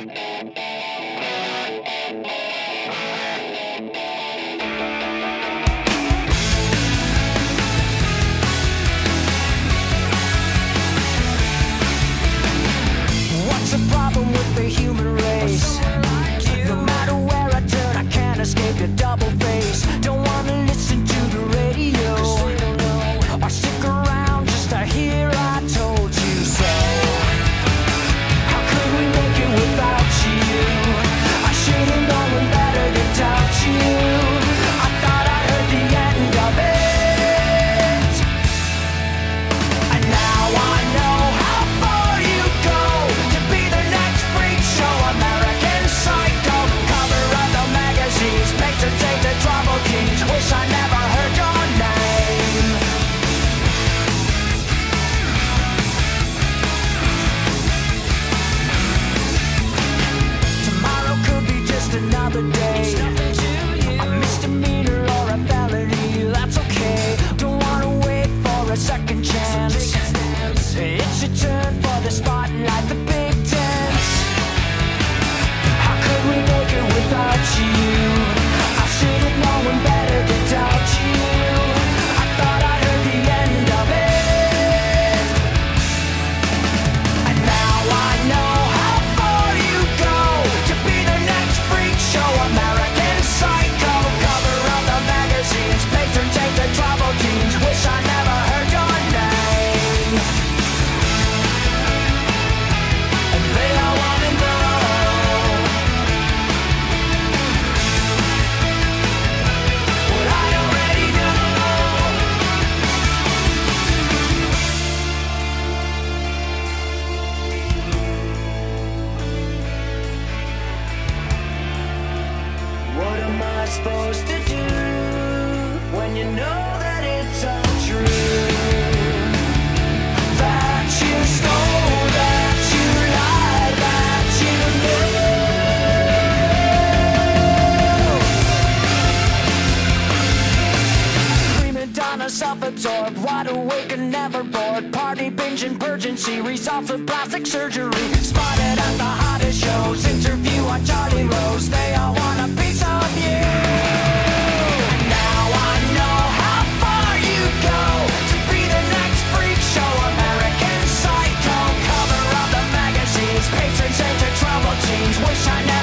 What's the problem with the human race? No matter where I turn, I can't escape the double face. Don't wanna listen to the radio or stick around just to hear I told you so. How could we make it without you? I should've known better than doubt you. I thought I heard the end of it, and now I know how far you go to be the next freak show, American Psycho. Cover of the magazines, patron saint the trouble kings. Wish I never heard your name. Tomorrow could be just another day, a misdemeanor or a felony, that's okay. Don't wanna wait for a second chance. It's your turn for the spotlight, the big dance. How could we make it without you? I should've known better than doubt you. I thought I heard the end of it, and now I know how far you go to be the next freak show, American Psycho. Cover of the magazines, patron saint the trouble kings. Wish I never heard your name, and they all wanna know what I already know. What am I supposed to do when you know that it's untrue? That you stole, that you lied, that you knew. Prima donna, self-absorbed, wide awake and never bored. Party binge and urgency, results of plastic surgery. Spotted at the hottest shows, interview on Charlie Rose. They all want a piece of you. And now I know how far you go to be the next freak show, American Psycho. Cover of the magazines, patron saint the trouble teens. Wish I never